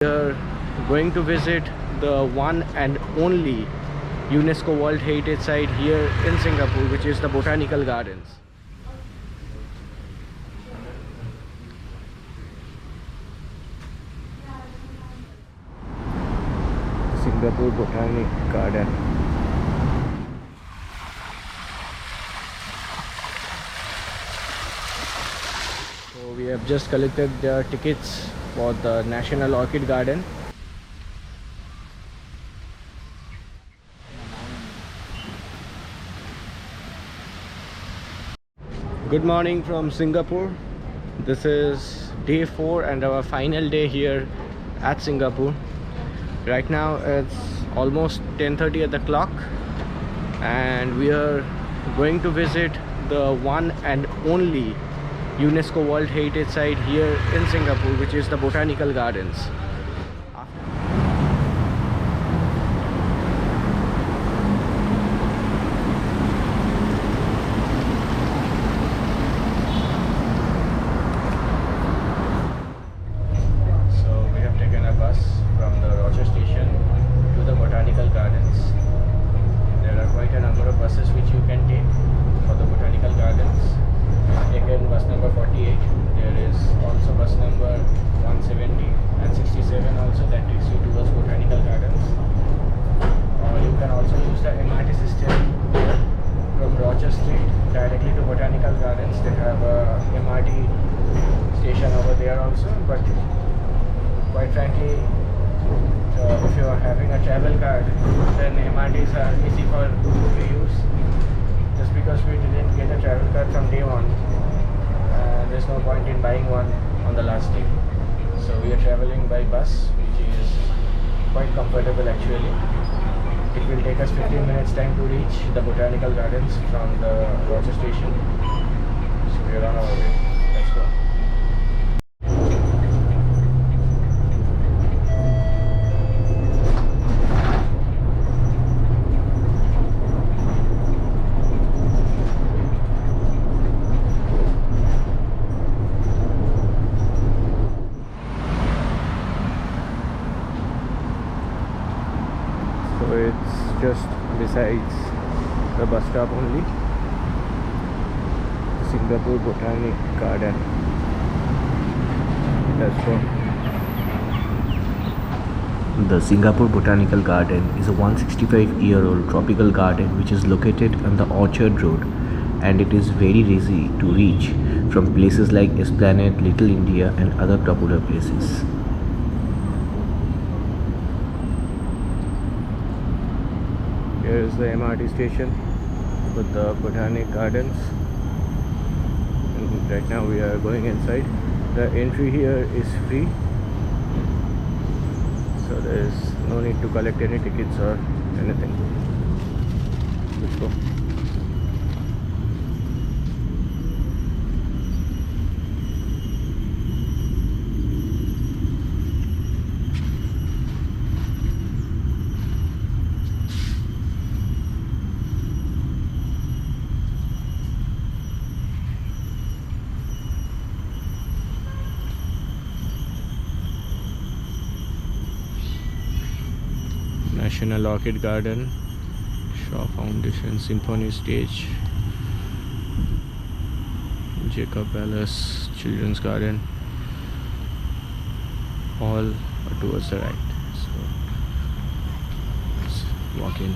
We are going to visit the one and only UNESCO World Heritage Site here in Singapore, which is the Botanical Gardens. Singapore Botanic Garden. So we have just collected the tickets for the National Orchid Garden. Good morning from Singapore. This is day 4 and our final day here at Singapore. Right now it's almost 10:30 at the clock and we are going to visit the one and only UNESCO World Heritage Site here in Singapore, which is the Botanical Gardens. Botanical Gardens. There are quite a number of buses which you can take for the Botanical Gardens. Taken bus number 48. There is also bus number 170 and 67 also that takes you towards Botanical Gardens. You can also use the MRT system from Rochester Street directly to Botanical Gardens. They have a MRT station over there also, but quite frankly, if you are having a travel card, then MRTs are easy to use. Just because we didn't get a travel card from day one, there's no point in buying one on the last day. So we are traveling by bus, which is quite comfortable actually. It will take us 15 minutes time to reach the Botanical Gardens from the Rochester station. So we are on our way. Let's go. So it's just besides the bus stop only. Singapore Botanic Garden. Let's go. The Singapore Botanical Garden is a 165-year-old tropical garden which is located on the Orchard Road, and it is very easy to reach from places like Esplanade, Little India and other popular places. Here is the MRT station with the Botanic Gardens, and right now we are going inside. The entry here is free, so there is no need to collect any tickets or anything. Let's go. National Orchid Garden, Shaw Foundation, Symphony Stage, Jacob Palace, Children's Garden, all are towards the right. So let's walk in.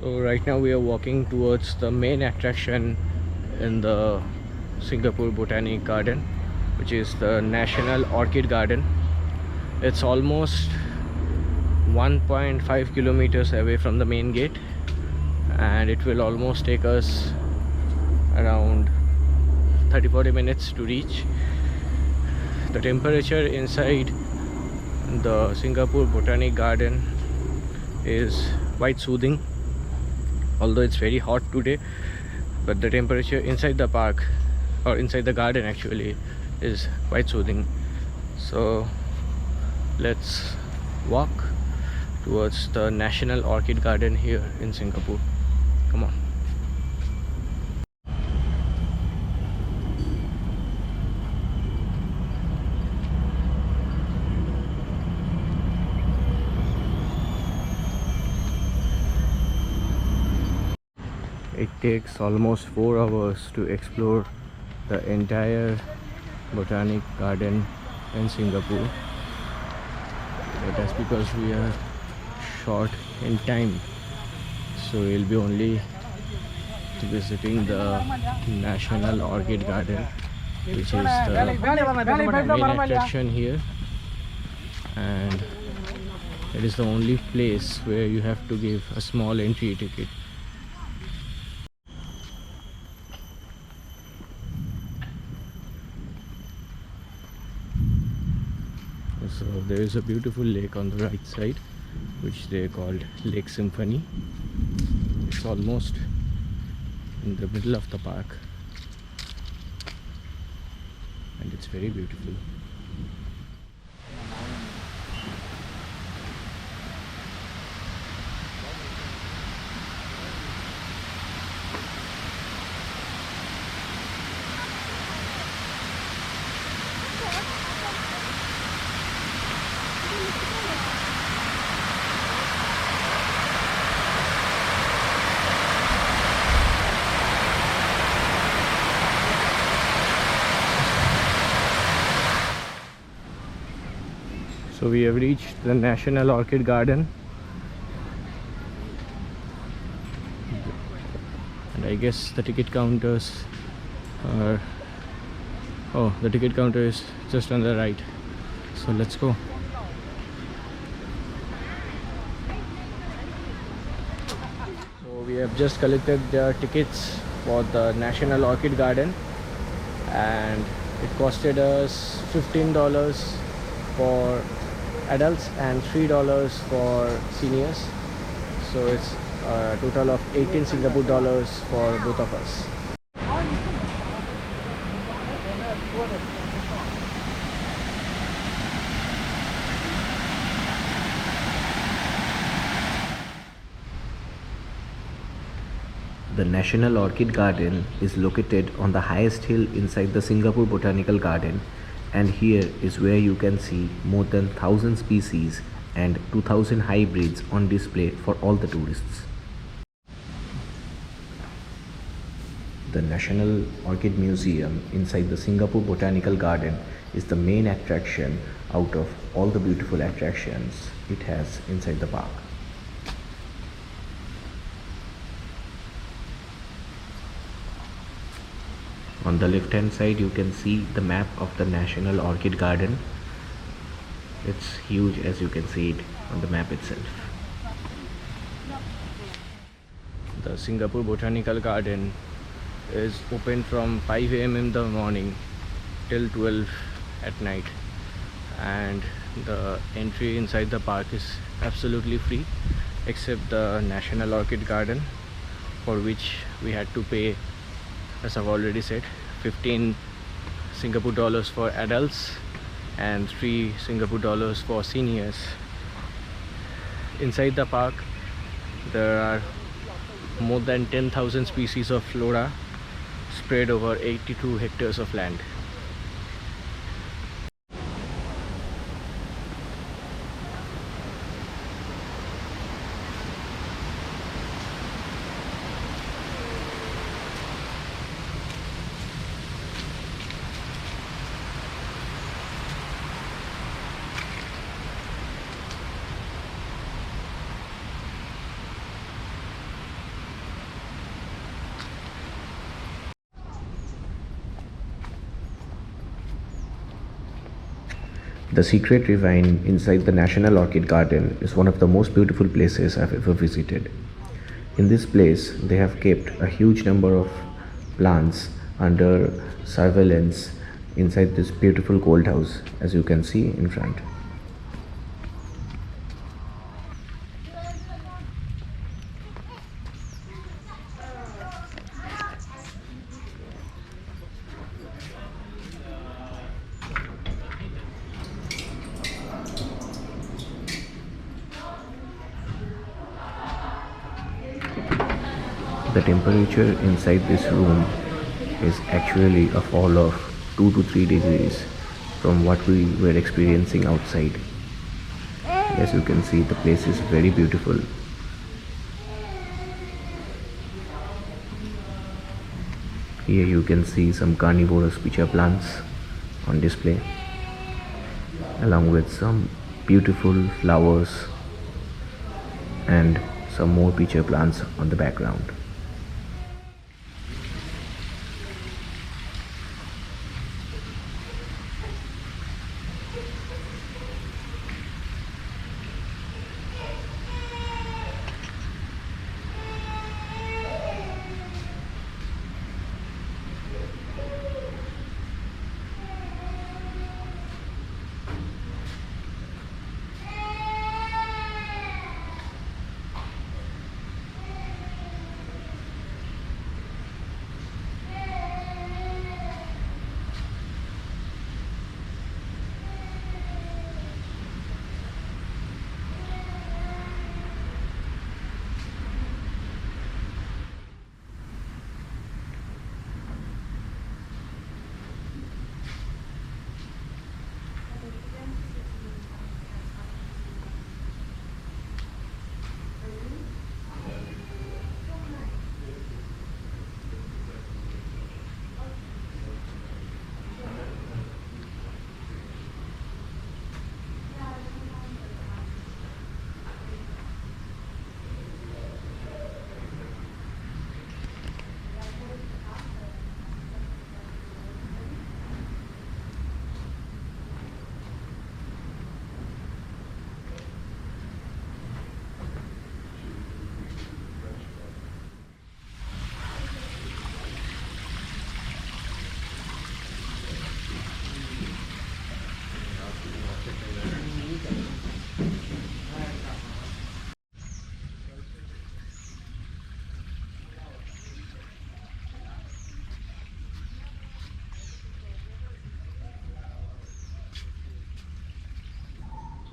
So right now we are walking towards the main attraction in the Singapore Botanic Garden, which is the National Orchid Garden. It's almost 1.5 kilometers away from the main gate, and it will almost take us around 30-40 minutes to reach. The temperature inside the Singapore Botanic Garden is quite soothing, although it's very hot today, but the temperature inside the park or inside the garden actually, is quite soothing. So let's walk towards the National Orchid Garden here in Singapore. Come on. It takes almost 4 hours to explore the entire botanic garden in Singapore. But that's because we are short in time, so we'll be only visiting the National Orchid Garden, which is the main attraction here, and it is the only place where you have to give a small entry ticket. So there is a beautiful lake on the right side, which they called Lake Symphony. It's almost in the middle of the park, and it's very beautiful. So we have reached the National Orchid Garden, and I guess the ticket counters are... oh, the ticket counter is just on the right, so let's go. So we have just collected the tickets for the National Orchid Garden, and it costed us $15 for adults and $3 for seniors, so it's a total of 18 Singapore dollars for both of us. The National Orchid Garden is located on the highest hill inside the Singapore Botanical Garden, and here is where you can see more than 1,000 species and 2,000 hybrids on display for all the tourists. The National Orchid Museum inside the Singapore Botanical Garden is the main attraction out of all the beautiful attractions it has inside the park. On the left hand side you can see the map of the National Orchid Garden. It's huge, as you can see it on the map itself. The Singapore Botanical Garden is open from 5 AM in the morning till 12 at night, and the entry inside the park is absolutely free, except the National Orchid Garden, for which we had to pay, as I've already said, 15 Singapore dollars for adults and 3 Singapore dollars for seniors. Inside the park there are more than 10,000 species of flora spread over 82 hectares of land. The secret ravine inside the National Orchid Garden is one of the most beautiful places I've ever visited. In this place, they have kept a huge number of plants under surveillance inside this beautiful cold house, as you can see in front. The temperature inside this room is actually a fall of 2 to 3 degrees from what we were experiencing outside. As you can see, the place is very beautiful. Here you can see some carnivorous pitcher plants on display, along with some beautiful flowers and some more pitcher plants on the background.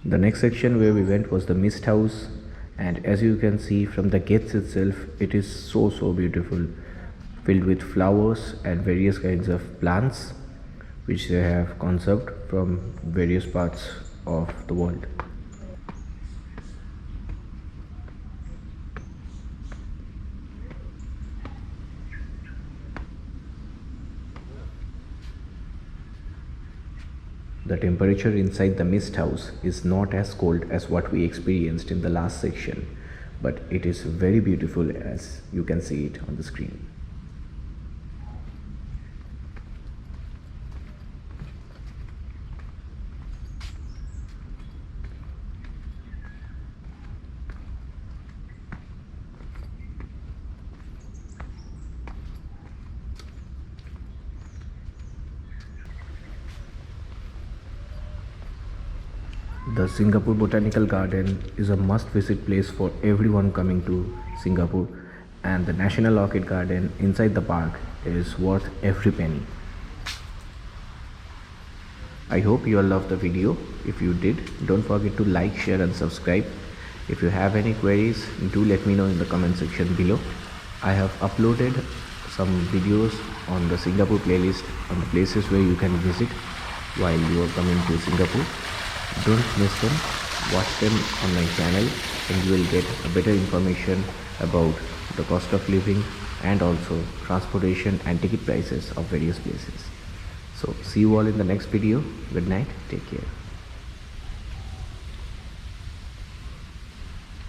The next section where we went was the mist house, and as you can see from the gates itself, it is so beautiful, filled with flowers and various kinds of plants which they have conserved from various parts of the world. The temperature inside the mist house is not as cold as what we experienced in the last section, but it is very beautiful as you can see it on the screen. The Singapore Botanical Garden is a must-visit place for everyone coming to Singapore, and the National Orchid Garden inside the park is worth every penny. I hope you all loved the video. If you did, don't forget to like, share and subscribe. If you have any queries, do let me know in the comment section below. I have uploaded some videos on the Singapore playlist on the places where you can visit while you are coming to Singapore. Don't miss them, watch them on my channel, and you will get a better information about the cost of living and also transportation and ticket prices of various places. So see you all in the next video. Good night, take care.